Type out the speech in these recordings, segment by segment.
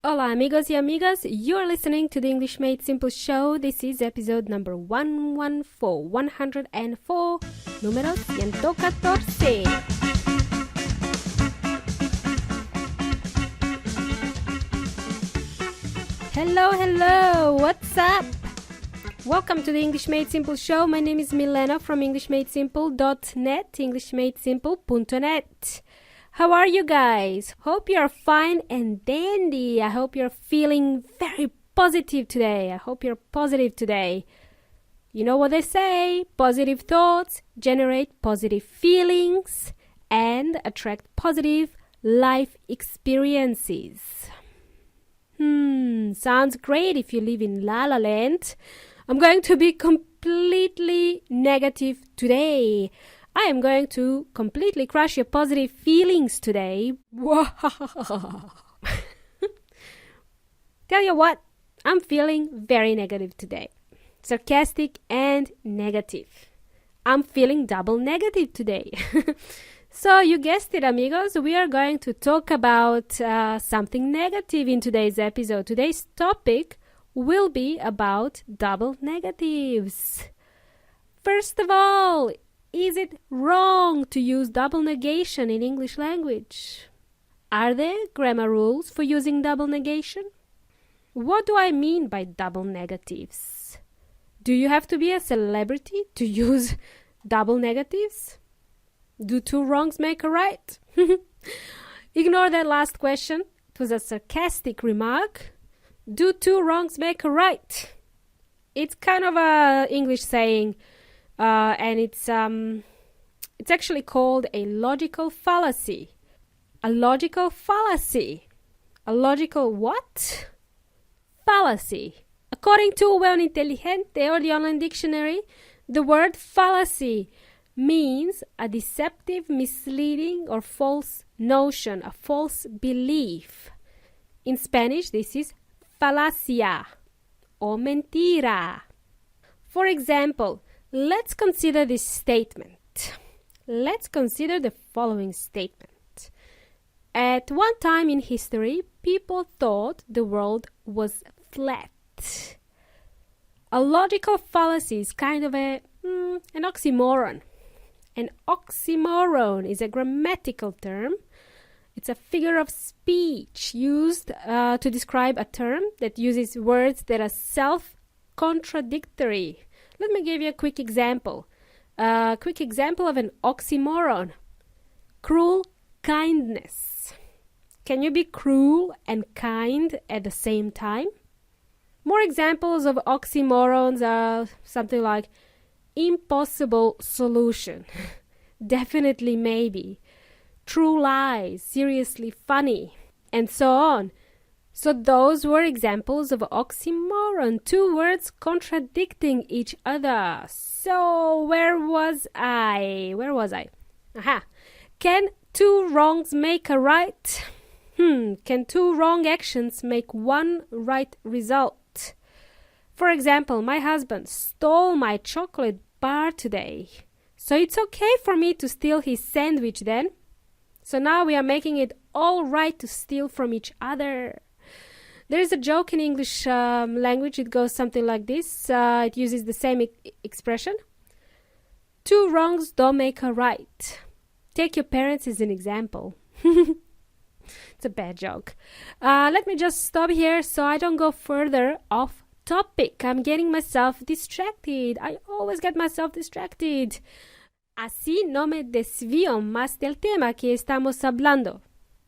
Hola amigos y amigas, you're listening to the English Made Simple show. This is episode number 114, número 114. Hello, what's up? Welcome to the English Made Simple show. My name is Milena from EnglishMadeSimple.net, EnglishMadeSimple.net. How are you guys? Hope you're fine and dandy. I hope you're feeling very positive today. I hope you're positive today. You know what they say, positive thoughts generate positive feelings and attract positive life experiences. Sounds great if you live in La La Land. I'm going to be completely negative today. I am going to completely crush your positive feelings today. Tell you what, I'm feeling very negative today. Sarcastic and negative. I'm feeling double negative today. So you guessed it, amigos. We are going to talk about something negative in today's episode. Today's topic will be about double negatives. First of all, is it wrong to use double negation in English language? Are there grammar rules for using double negation? What do I mean by double negatives? Do you have to be a celebrity to use double negatives? Do two wrongs make a right? Ignore that last question. It was a sarcastic remark. Do two wrongs make a right? It's kind of a English saying. And it's actually called a logical fallacy. A logical fallacy. A logical what? Fallacy. According to Well Inteligente or the online dictionary, the word fallacy means a deceptive, misleading, or false notion, a false belief. In Spanish, this is falacia or mentira. For example, let's consider this statement. Let's consider the following statement. At one time in history, people thought the world was flat. A logical fallacy is kind of an oxymoron. An oxymoron is a grammatical term. It's a figure of speech used to describe a term that uses words that are self-contradictory. Let me give you a quick example. A quick example of an oxymoron. Cruel kindness. Can you be cruel and kind at the same time? More examples of oxymorons are something like impossible solution. Definitely maybe. True lies, seriously funny, and so on. So those were examples of oxymoron, two words contradicting each other. So where was I? Aha. Can two wrongs make a right? Can two wrong actions make one right result? For example, my husband stole my chocolate bar today. So it's okay for me to steal his sandwich then? So now we are making it all right to steal from each other. There is a joke in English language. It goes something like this. It uses the same expression. Two wrongs don't make a right. Take your parents as an example. It's a bad joke. Let me just stop here so I don't go further off topic. I'm getting myself distracted. I always get myself distracted. Así no me desvío más del tema que estamos hablando.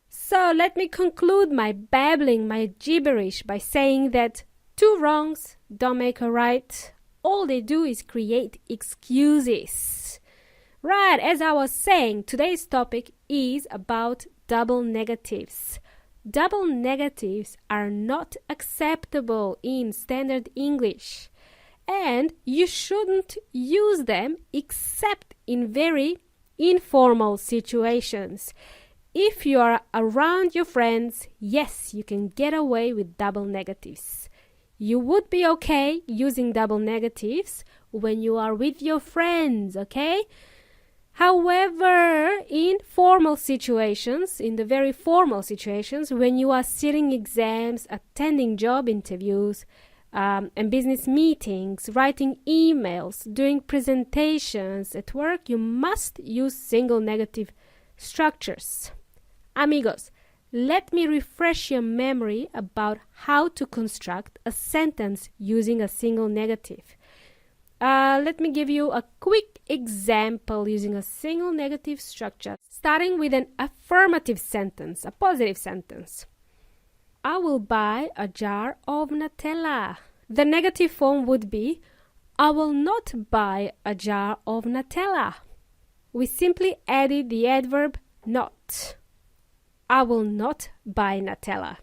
So let me conclude my babbling, my gibberish by saying that two wrongs don't make a right. All they do is create excuses. Right, as I was saying, today's topic is about double negatives. Double negatives are not acceptable in standard English. And you shouldn't use them except in very informal situations. If you are around your friends, yes, you can get away with double negatives. You would be okay using double negatives when you are with your friends, okay? However, in formal situations, in the very formal situations, when you are sitting exams, attending job interviews, and business meetings, writing emails, doing presentations at work, you must use single negative structures. Amigos, let me refresh your memory about how to construct a sentence using a single negative. Let me give you a quick example using a single negative structure, starting with an affirmative sentence, a positive sentence. I will buy a jar of Nutella. The negative form would be, I will not buy a jar of Nutella. We simply added the adverb not. I will not buy Nutella.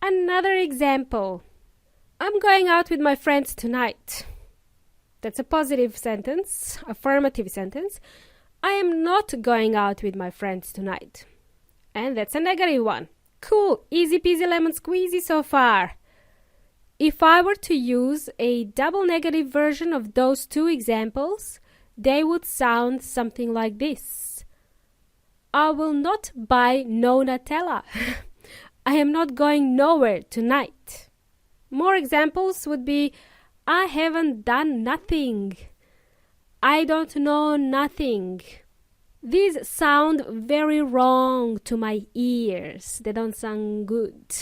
Another example. I'm going out with my friends tonight. That's a positive sentence, affirmative sentence. I am not going out with my friends tonight. And that's a negative one. Cool, easy peasy lemon squeezy so far. If I were to use a double negative version of those two examples, they would sound something like this. I will not buy no Nutella. I am not going nowhere tonight. More examples would be, I haven't done nothing. I don't know nothing. These sound very wrong to my ears. They don't sound good.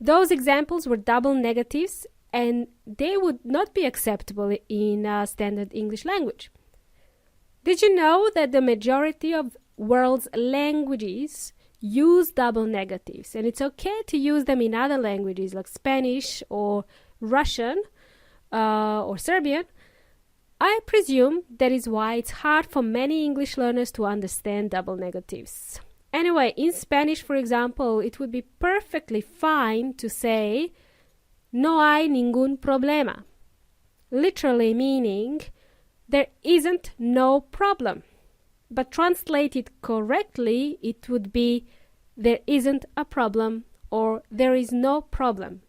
Those examples were double negatives and they would not be acceptable in standard English language. Did you know that the majority of world's languages use double negatives, and it's okay to use them in other languages like Spanish or Russian or Serbian? I presume that is why it's hard for many English learners to understand double negatives. Anyway, in Spanish, for example, it would be perfectly fine to say no hay ningún problema, literally meaning there isn't no problem. But translated correctly, it would be there isn't a problem or there is no problem.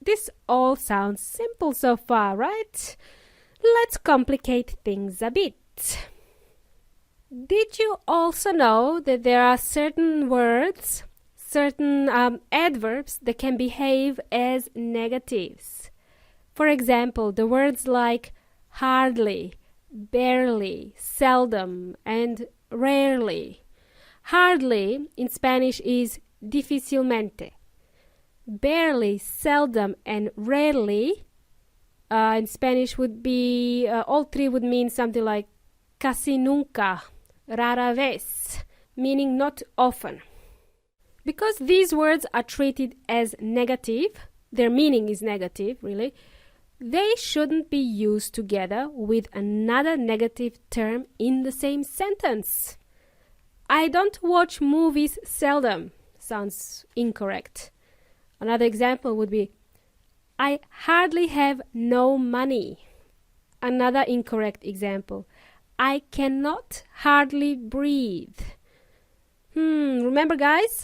This all sounds simple so far, right? Let's complicate things a bit. Did you also know that there are certain words, certain adverbs that can behave as negatives? For example, the words like hardly, barely, seldom, and rarely. Hardly in Spanish is difícilmente. Barely, seldom, and rarely in Spanish would be, all three would mean something like casi nunca, rara vez, meaning not often. Because these words are treated as negative, their meaning is negative, really, they shouldn't be used together with another negative term in the same sentence. I don't watch movies seldom. Sounds incorrect. Another example would be, I hardly have no money. Another incorrect example, I cannot hardly breathe. Remember guys,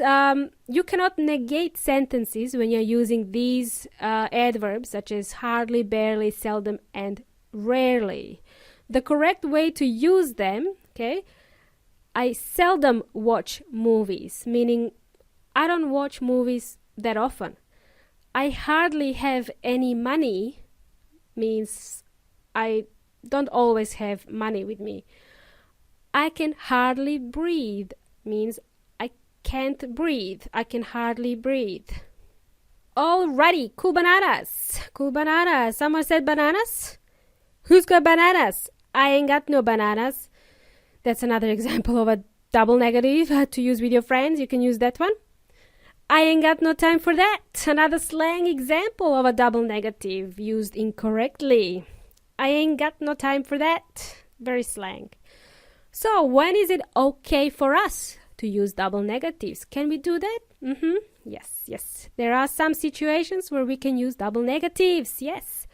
you cannot negate sentences when you're using these adverbs such as hardly, barely, seldom, and rarely. The correct way to use them, okay, I seldom watch movies, meaning I don't watch movies that often. I hardly have any money means I don't always have money with me. I can hardly breathe means I can't breathe. I can hardly breathe. Alrighty, cool bananas. Cool bananas. Someone said bananas? Who's got bananas? I ain't got no bananas. That's another example of a double negative to use with your friends. You can use that one. I ain't got no time for that. Another slang example of a double negative used incorrectly. I ain't got no time for that. Very slang. So, when is it okay for us to use double negatives? Can we do that? Yes. There are some situations where we can use double negatives. Yes.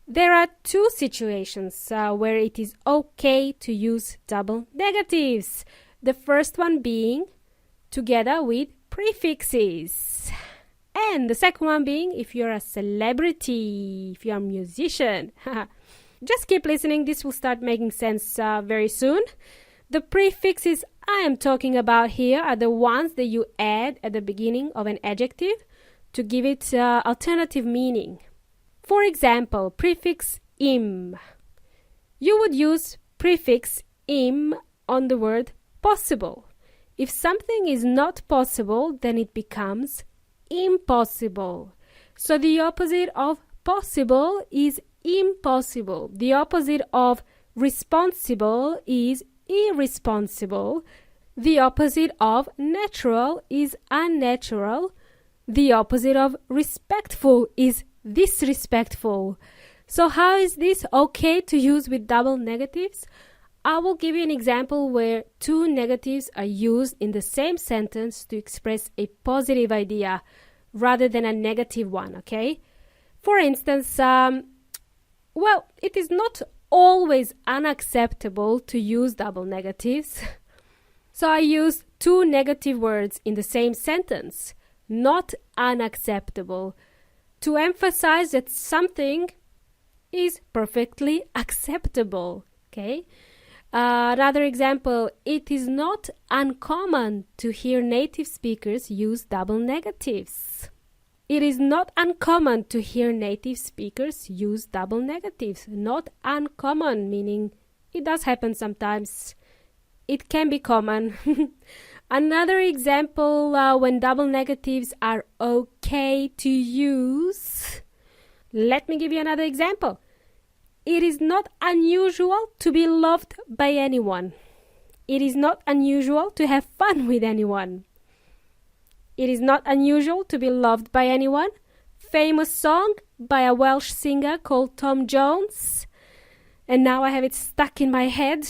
There are two situations where it is okay to use double negatives. The first one being together with prefixes. And the second one being if you're a celebrity, if you're a musician. Just keep listening. This will start making sense very soon. The prefixes I am talking about here are the ones that you add at the beginning of an adjective to give it alternative meaning. For example, prefix im. You would use prefix im on the word possible. If something is not possible, then it becomes impossible. So the opposite of possible is impossible. The opposite of responsible is irresponsible. The opposite of natural is unnatural. The opposite of respectful is disrespectful. So how is this okay to use with double negatives? I will give you an example where two negatives are used in the same sentence to express a positive idea rather than a negative one, okay? For instance, it is not always unacceptable to use double negatives. So I use two negative words in the same sentence, not unacceptable, to emphasize that something is perfectly acceptable, okay? Another example, it is not uncommon to hear native speakers use double negatives. It is not uncommon to hear native speakers use double negatives. Not uncommon, meaning it does happen sometimes. It can be common. Another example, when double negatives are okay to use. Let me give you another example. It is not unusual to be loved by anyone. It is not unusual to have fun with anyone. It is not unusual to be loved by anyone. Famous song by a Welsh singer called Tom Jones. And now I have it stuck in my head.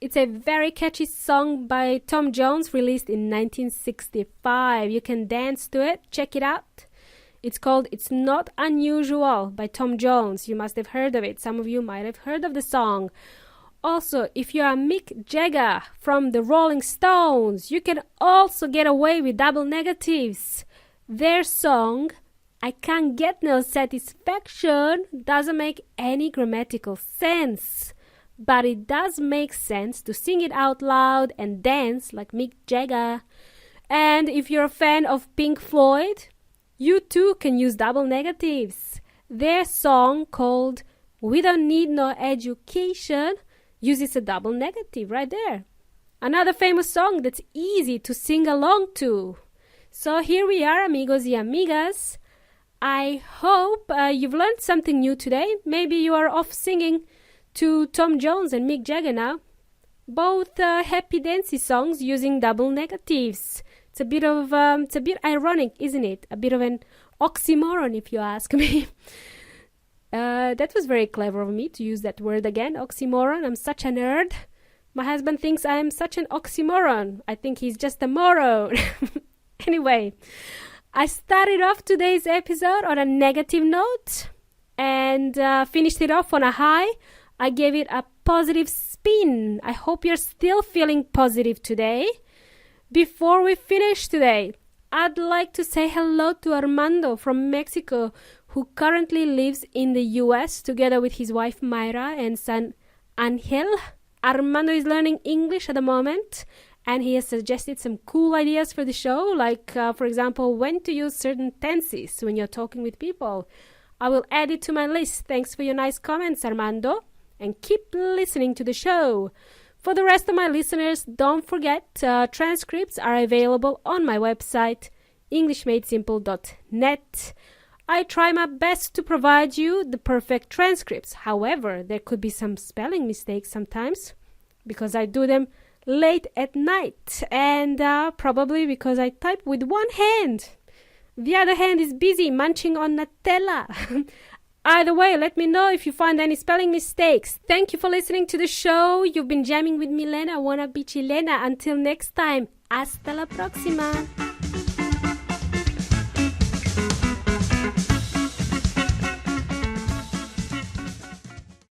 It's a very catchy song by Tom Jones released in 1965. You can dance to it. Check it out. It's called It's Not Unusual by Tom Jones. You must have heard of it. Some of you might have heard of the song. Also, if you are Mick Jagger from the Rolling Stones, you can also get away with double negatives. Their song, I Can't Get No Satisfaction, doesn't make any grammatical sense. But it does make sense to sing it out loud and dance like Mick Jagger. And if you're a fan of Pink Floyd, you too can use double negatives. Their song called We Don't Need No Education uses a double negative right there. Another famous song that's easy to sing along to. So here we are, amigos y amigas. I hope you've learned something new today. Maybe you are off singing to Tom Jones and Mick Jagger now. Both happy dancey songs using double negatives. It's a bit ironic, isn't it? A bit of an oxymoron, if you ask me. That was very clever of me to use that word again, oxymoron. I'm such a nerd. My husband thinks I'm such an oxymoron. I think he's just a moron. Anyway, I started off today's episode on a negative note and finished it off on a high. I gave it a positive spin. I hope you're still feeling positive today. Before we finish today, I'd like to say hello to Armando from Mexico, who currently lives in the US together with his wife Mayra and son Angel. Armando is learning English at the moment, and he has suggested some cool ideas for the show, like, for example, when to use certain tenses when you're talking with people. I will add it to my list. Thanks for your nice comments, Armando, and keep listening to the show. For the rest of my listeners, don't forget, transcripts are available on my website, englishmadesimple.net. I try my best to provide you the perfect transcripts. However, there could be some spelling mistakes sometimes because I do them late at night and probably because I type with one hand. The other hand is busy munching on Nutella. Either way, let me know if you find any spelling mistakes. Thank you for listening to the show. You've been jamming with Milena. Wanna be chilena. Until next time, hasta la próxima.